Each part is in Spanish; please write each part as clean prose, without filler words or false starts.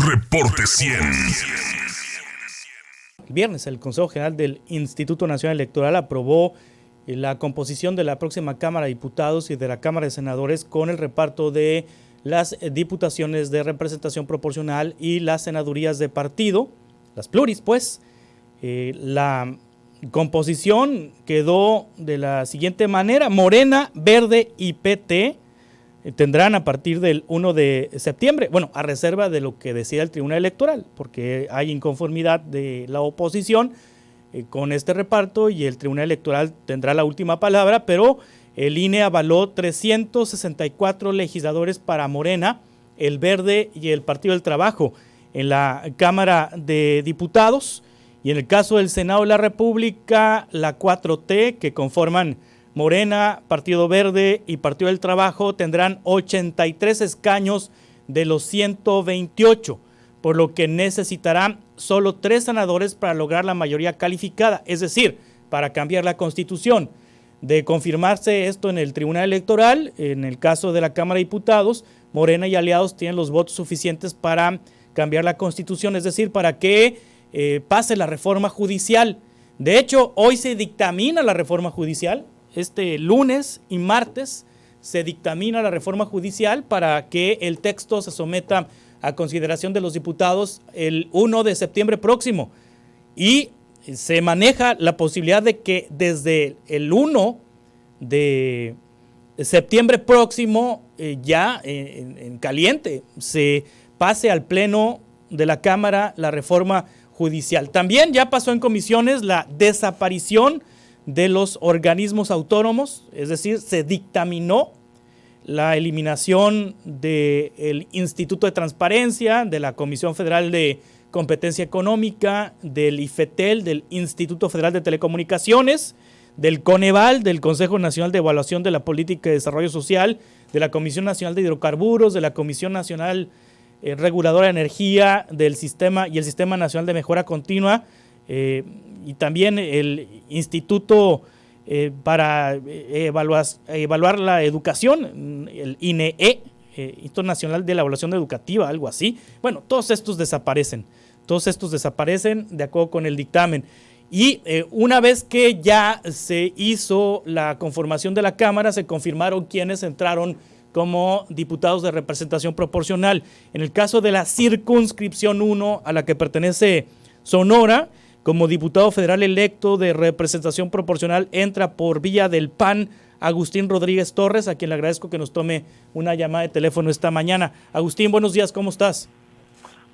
Reporte 100. El viernes el Consejo General del Instituto Nacional Electoral aprobó la composición de la próxima Cámara de Diputados y de la Cámara de Senadores con el reparto de las diputaciones de representación proporcional y las senadurías de partido, las pluris, pues. La composición quedó de la siguiente manera: Morena, Verde y PT tendrán a partir del 1 de septiembre, bueno, a reserva de lo que decida el Tribunal Electoral, porque hay inconformidad de la oposición con este reparto y el Tribunal Electoral tendrá la última palabra, pero el INE avaló 364 legisladores para Morena, el Verde y el Partido del Trabajo en la Cámara de Diputados, y en el caso del Senado de la República, la 4T, que conforman Morena, Partido Verde y Partido del Trabajo, tendrán 83 escaños de los 128, por lo que necesitarán solo 3 senadores para lograr la mayoría calificada, es decir, para cambiar la Constitución. De confirmarse esto en el Tribunal Electoral, en el caso de la Cámara de Diputados, Morena y aliados tienen los votos suficientes para cambiar la Constitución, es decir, para que pase la reforma judicial. De hecho, hoy se dictamina la reforma judicial. Este lunes y martes se dictamina la reforma judicial para que el texto se someta a consideración de los diputados el 1 de septiembre próximo. Y se maneja la posibilidad de que desde el 1 de septiembre próximo, ya en caliente, se pase al Pleno de la Cámara la reforma judicial. También ya pasó en comisiones la desaparición de los organismos autónomos, es decir, se dictaminó la eliminación del Instituto de Transparencia, de la Comisión Federal de Competencia Económica, del IFETEL, del Instituto Federal de Telecomunicaciones, del Coneval, del Consejo Nacional de Evaluación de la Política de Desarrollo Social, de la Comisión Nacional de Hidrocarburos, de la Comisión Nacional Reguladora de Energía, del Sistema y el Sistema Nacional de Mejora Continua, y también el Instituto para evaluar la educación, el INEE, Instituto Nacional de la Evaluación Educativa, algo así. Bueno, todos estos desaparecen de acuerdo con el dictamen. Y una vez que ya se hizo la conformación de la Cámara, se confirmaron quienes entraron como diputados de representación proporcional. En el caso de la circunscripción 1, a la que pertenece Sonora, como diputado federal electo de representación proporcional, entra por vía del PAN Agustín Rodríguez Torres, a quien le agradezco que nos tome una llamada de teléfono esta mañana. Agustín, buenos días, ¿cómo estás?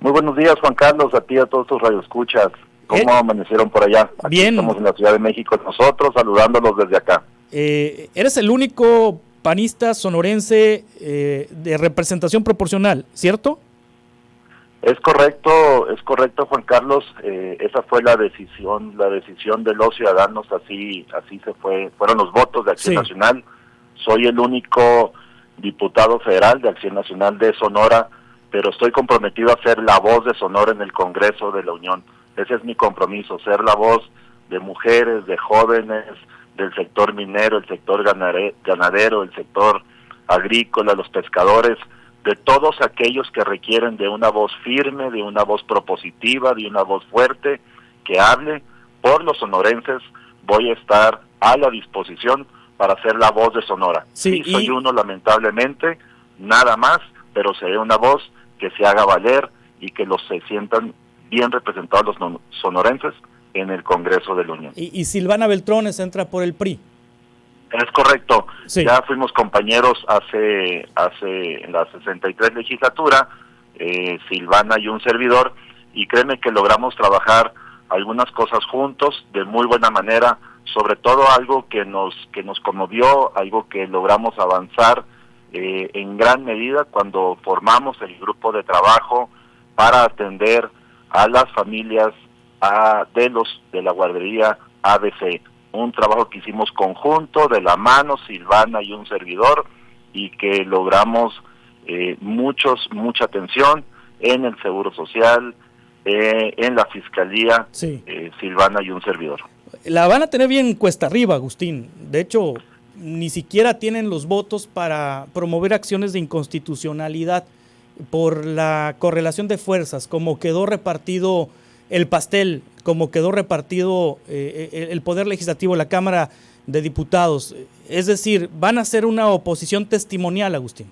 Muy buenos días, Juan Carlos, a ti y a todos tus radioescuchas. ¿Cómo amanecieron por allá? Aquí bien. Estamos en la Ciudad de México nosotros, saludándolos desde acá. Eres el único panista sonorense de representación proporcional, ¿cierto? Es correcto, Juan Carlos. Esa fue la decisión de los ciudadanos, así se fueron los votos de Acción Nacional. Soy el único diputado federal de Acción Nacional de Sonora, pero estoy comprometido a ser la voz de Sonora en el Congreso de la Unión. Ese es mi compromiso, ser la voz de mujeres, de jóvenes, del sector minero, el sector ganadero, el sector agrícola, los pescadores, de todos aquellos que requieren de una voz firme, de una voz propositiva, de una voz fuerte, que hable por los sonorenses. Voy a estar a la disposición para ser la voz de Sonora. Sí, soy uno, lamentablemente, nada más, pero seré una voz que se haga valer y que se sientan bien representados los sonorenses en el Congreso de la Unión. Y Silvana Beltrones entra por el PRI. Es correcto, sí. Ya fuimos compañeros hace en la 63 legislatura, Silvana y un servidor, y créeme que logramos trabajar algunas cosas juntos de muy buena manera, sobre todo algo que nos conmovió, algo que logramos avanzar en gran medida cuando formamos el grupo de trabajo para atender a las familias de la guardería ABC. Un trabajo que hicimos conjunto, de la mano, Silvana y un servidor, y que logramos mucha atención en el Seguro Social, en la Fiscalía, Silvana y un servidor. La van a tener bien cuesta arriba, Agustín. De hecho, ni siquiera tienen los votos para promover acciones de inconstitucionalidad por la correlación de fuerzas, como quedó repartido el pastel, como quedó repartido el poder legislativo, la Cámara de Diputados. Es decir, van a ser una oposición testimonial, Agustín.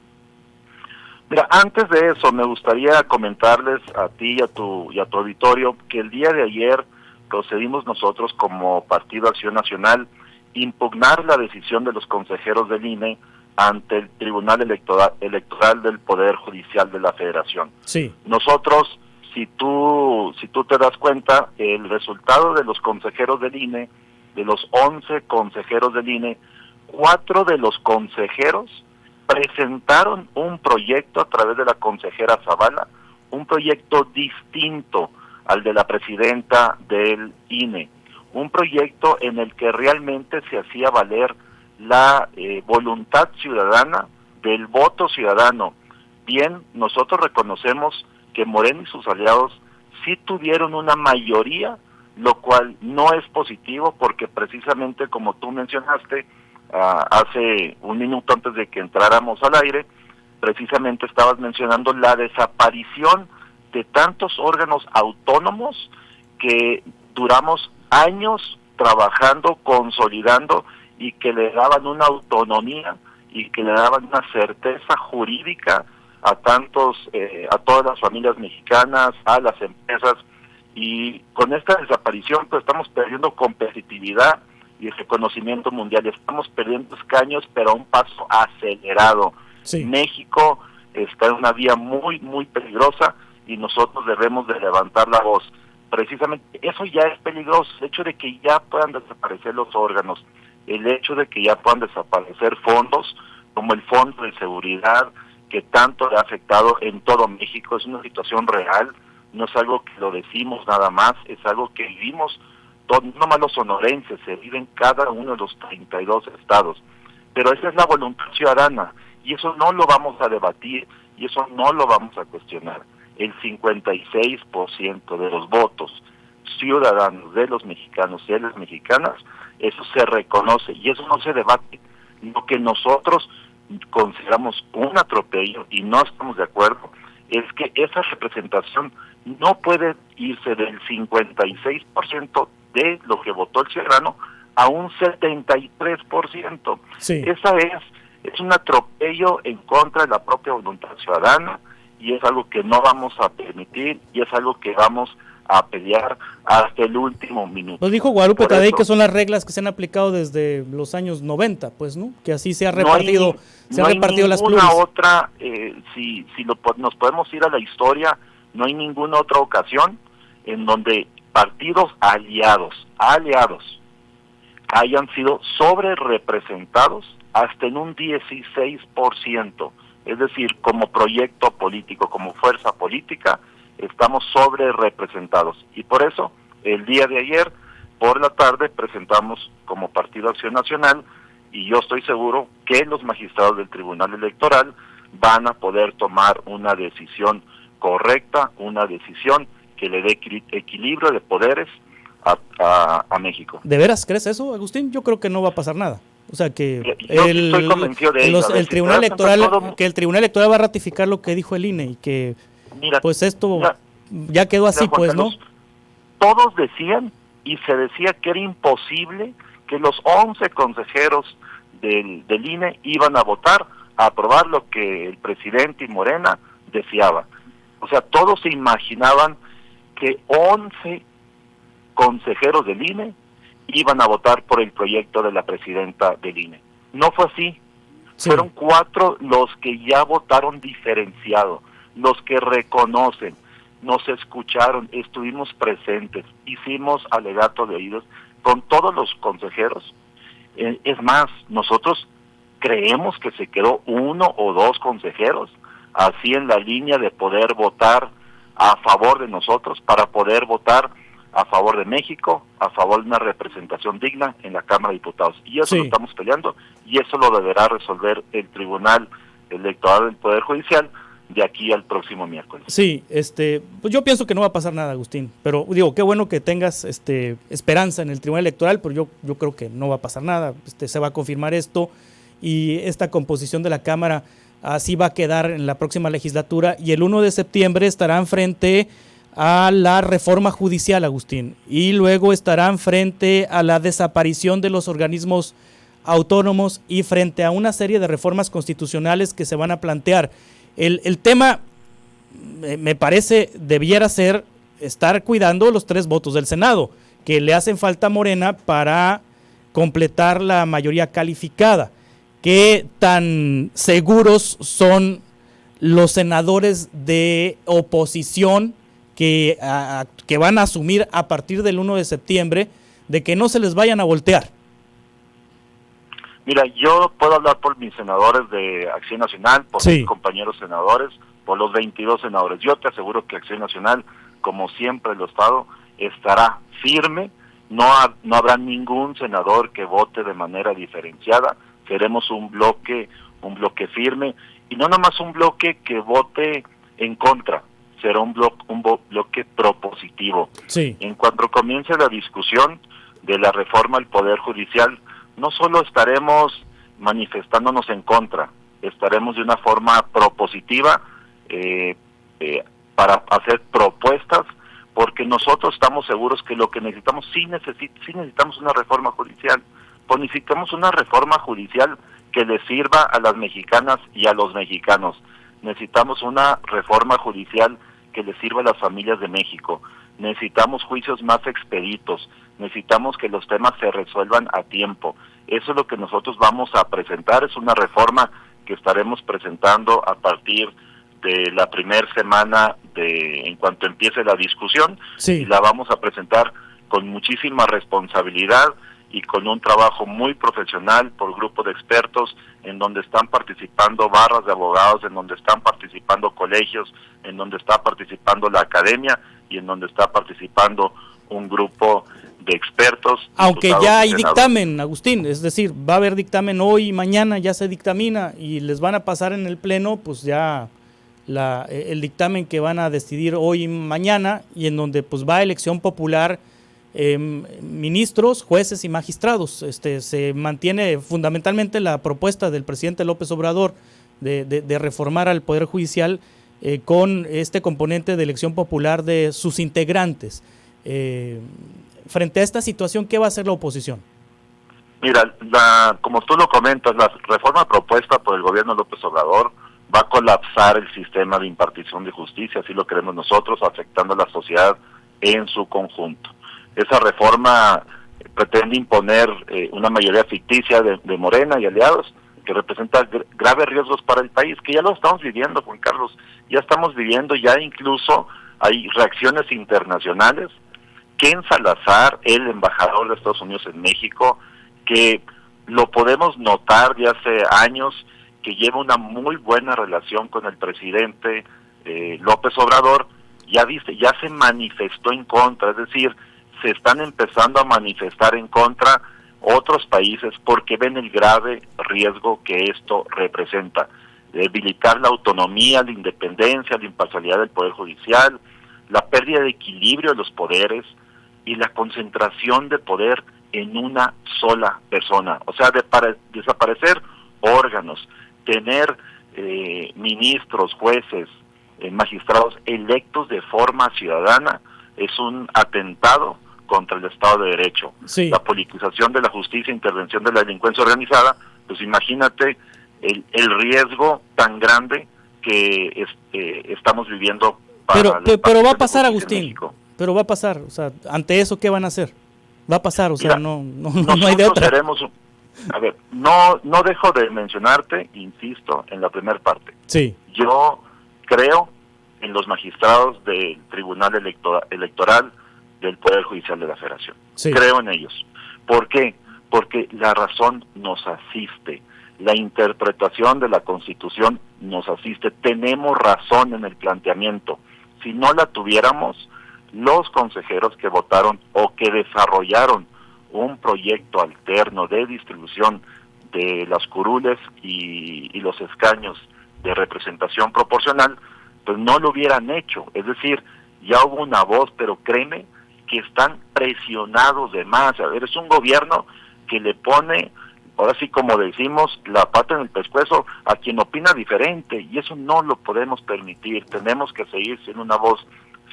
Mira, antes de eso me gustaría comentarles a ti y a tu auditorio que el día de ayer procedimos nosotros como Partido Acción Nacional impugnar la decisión de los consejeros del INE ante el Tribunal Electoral del Poder Judicial de la Federación. Sí. Nosotros, si tú te das cuenta, el resultado de los consejeros del INE, de los 11 consejeros del INE, 4 de los consejeros presentaron un proyecto a través de la consejera Zavala, un proyecto distinto al de la presidenta del INE, un proyecto en el que realmente se hacía valer la voluntad ciudadana, del voto ciudadano. Bien, nosotros reconocemos que Morena y sus aliados sí tuvieron una mayoría, lo cual no es positivo porque precisamente como tú mencionaste, hace un minuto antes de que entráramos al aire, precisamente estabas mencionando la desaparición de tantos órganos autónomos que duramos años trabajando, consolidando y que le daban una autonomía y que le daban una certeza jurídica a todas las familias mexicanas, a las empresas, y con esta desaparición pues estamos perdiendo competitividad y reconocimiento mundial, estamos perdiendo escaños pero a un paso acelerado. Sí. México está en una vía muy muy peligrosa y nosotros debemos de levantar la voz. Precisamente eso ya es peligroso, el hecho de que ya puedan desaparecer los órganos, el hecho de que ya puedan desaparecer fondos como el Fondo de Seguridad que tanto le ha afectado en todo México, es una situación real, no es algo que lo decimos nada más, es algo que vivimos, no nomás los sonorenses, se vive en cada uno de los 32 estados, pero esa es la voluntad ciudadana y eso no lo vamos a debatir y eso no lo vamos a cuestionar. El 56% de los votos ciudadanos de los mexicanos y de las mexicanas, eso se reconoce y eso no se debate. Lo que nosotros consideramos un atropello y no estamos de acuerdo es que esa representación no puede irse del 56% de lo que votó el ciudadano a un 73%. Sí. Esa es un atropello en contra de la propia voluntad ciudadana y es algo que no vamos a permitir y es algo que vamos a pelear hasta el último minuto. Nos dijo Guadalupe Tadei que son las reglas que se han aplicado desde los años 90, pues, ¿no? Que así se ha repartido, las pluris. Otra, nos podemos ir a la historia, no hay ninguna otra ocasión en donde partidos aliados hayan sido sobre representados hasta en un 16%, es decir, como proyecto político, como fuerza política, estamos sobre representados. Y por eso, el día de ayer, por la tarde, presentamos como Partido Acción Nacional, y yo estoy seguro que los magistrados del Tribunal Electoral van a poder tomar una decisión correcta, una decisión que le dé equilibrio de poderes a México. ¿De veras crees eso, Agustín? Yo creo que no va a pasar nada. O sea que estoy convencido de ello. el Tribunal Electoral va a ratificar lo que dijo el INE y que pues esto ya quedó así, pues, ¿no? Todos decían y se decía que era imposible que los 11 consejeros del INE iban a votar a aprobar lo que el presidente y Morena deseaba. O sea, todos se imaginaban que 11 consejeros del INE iban a votar por el proyecto de la presidenta del INE. No fue así. Sí. Fueron 4 los que ya votaron diferenciado, los que reconocen, nos escucharon, estuvimos presentes, hicimos alegato de oídos con todos los consejeros. Es más, nosotros creemos que se quedó 1 o 2 consejeros así en la línea de poder votar a favor de nosotros, para poder votar a favor de México, a favor de una representación digna en la Cámara de Diputados. Y eso lo estamos peleando, y eso lo deberá resolver el Tribunal Electoral del Poder Judicial de aquí al próximo miércoles. Sí, pues yo pienso que no va a pasar nada, Agustín, pero digo, qué bueno que tengas esperanza en el Tribunal Electoral, pero yo creo que no va a pasar nada, se va a confirmar esto, y esta composición de la Cámara así va a quedar en la próxima legislatura, y el 1 de septiembre estarán frente a la reforma judicial, Agustín, y luego estarán frente a la desaparición de los organismos autónomos y frente a una serie de reformas constitucionales que se van a plantear. El tema, me parece, debiera ser estar cuidando los 3 votos del Senado, que le hacen falta a Morena para completar la mayoría calificada. ¿Qué tan seguros son los senadores de oposición que van a asumir a partir del 1 de septiembre de que no se les vayan a voltear? Mira, yo puedo hablar por mis senadores de Acción Nacional, por mis compañeros senadores, por los 22 senadores. Yo te aseguro que Acción Nacional, como siempre el Estado, estará firme. No habrá ningún senador que vote de manera diferenciada. Seremos un bloque firme, y no nomás un bloque que vote en contra, será un bloque propositivo. Sí. En cuanto comience la discusión de la reforma al Poder Judicial, no solo estaremos manifestándonos en contra, estaremos de una forma propositiva para hacer propuestas, porque nosotros estamos seguros que lo que necesitamos, sí necesitamos una reforma judicial, pues necesitamos una reforma judicial que le sirva a las mexicanas y a los mexicanos. Necesitamos una reforma judicial que le sirva a las familias de México. Necesitamos juicios más expeditos, necesitamos que los temas se resuelvan a tiempo. Eso es lo que nosotros vamos a presentar, es una reforma que estaremos presentando a partir de la primera semana en cuanto empiece la discusión, y la vamos a presentar con muchísima responsabilidad y con un trabajo muy profesional por grupo de expertos, en donde están participando barras de abogados, en donde están participando colegios, en donde está participando la academia y en donde está participando un grupo de expertos. Aunque ya hay dictamen, Agustín, es decir, va a haber dictamen hoy y mañana, ya se dictamina y les van a pasar en el pleno, pues ya el dictamen que van a decidir hoy y mañana, y en donde pues va a elección popular, ministros, jueces y magistrados. Se mantiene fundamentalmente la propuesta del presidente López Obrador de reformar al Poder Judicial con este componente de elección popular de sus integrantes. Frente a esta situación, ¿qué va a hacer la oposición? Mira, como tú lo comentas, la reforma propuesta por el gobierno López Obrador va a colapsar el sistema de impartición de justicia, así lo creemos nosotros, afectando a la sociedad en su conjunto. Esa reforma pretende imponer una mayoría ficticia de Morena y aliados, que representa graves riesgos para el país, que ya lo estamos viviendo, Juan Carlos, ya estamos viviendo, ya incluso hay reacciones internacionales. Ken Salazar, el embajador de Estados Unidos en México, que lo podemos notar de hace años, que lleva una muy buena relación con el presidente López Obrador, ya se manifestó en contra, es decir, se están empezando a manifestar en contra otros países porque ven el grave riesgo que esto representa, debilitar la autonomía, la independencia, la imparcialidad del Poder Judicial, la pérdida de equilibrio de los poderes y la concentración de poder en una sola persona, o sea, desaparecer órganos, tener ministros, jueces, magistrados electos de forma ciudadana, es un atentado contra el Estado de Derecho. Sí. La politización de la justicia, intervención de la delincuencia organizada, pues imagínate el riesgo tan grande que estamos viviendo. Pero va a pasar, Agustín, pero va a pasar, o sea, ante eso, ¿qué van a hacer? Va a pasar, o sea, no hay de otra. A ver, no dejo de mencionarte, insisto, en la primera parte. Sí. Yo creo en los magistrados del Tribunal Electoral del Poder Judicial de la Federación. Sí. Creo en ellos. ¿Por qué? Porque la razón nos asiste. La interpretación de la Constitución nos asiste. Tenemos razón en el planteamiento. Si no la tuviéramos, los consejeros que votaron o que desarrollaron un proyecto alterno de distribución de las curules y los escaños de representación proporcional, pues no lo hubieran hecho. Es decir, ya hubo una voz, pero créeme que están presionados de más. A ver, es un gobierno que le pone ahora sí, como decimos, la pata en el pescuezo a quien opina diferente, y eso no lo podemos permitir. Tenemos que seguir siendo una voz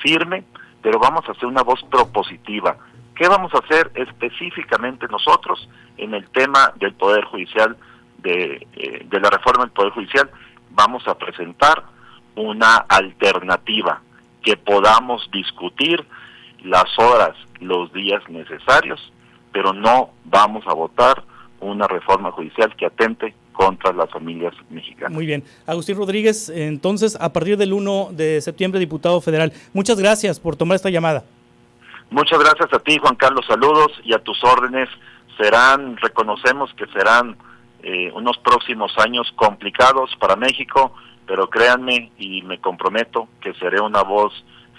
firme, pero vamos a ser una voz propositiva. ¿Qué vamos a hacer específicamente nosotros en el tema del Poder Judicial, de la reforma del Poder Judicial? Vamos a presentar una alternativa que podamos discutir las horas, los días necesarios, pero no vamos a votar una reforma judicial que atente contra las familias mexicanas. Muy bien. Agustín Rodríguez, entonces, a partir del 1 de septiembre, diputado federal. Muchas gracias por tomar esta llamada. Muchas gracias a ti, Juan Carlos, saludos, y a tus órdenes. Reconocemos que serán unos próximos años complicados para México, pero créanme y me comprometo que seré una voz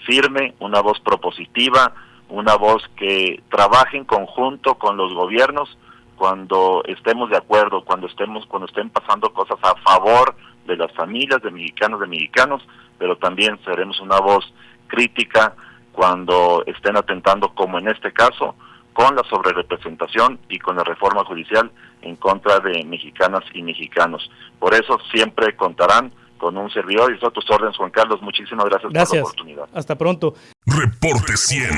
firme, una voz propositiva, una voz que trabaje en conjunto con los gobiernos cuando estemos de acuerdo, cuando estén pasando cosas a favor de las familias, de mexicanos, pero también seremos una voz crítica cuando estén atentando, como en este caso, con la sobrerepresentación y con la reforma judicial en contra de mexicanas y mexicanos. Por eso siempre contarán con un servidor, y a tus órdenes, Juan Carlos. Muchísimas gracias por la oportunidad. Hasta pronto. Reporte 100.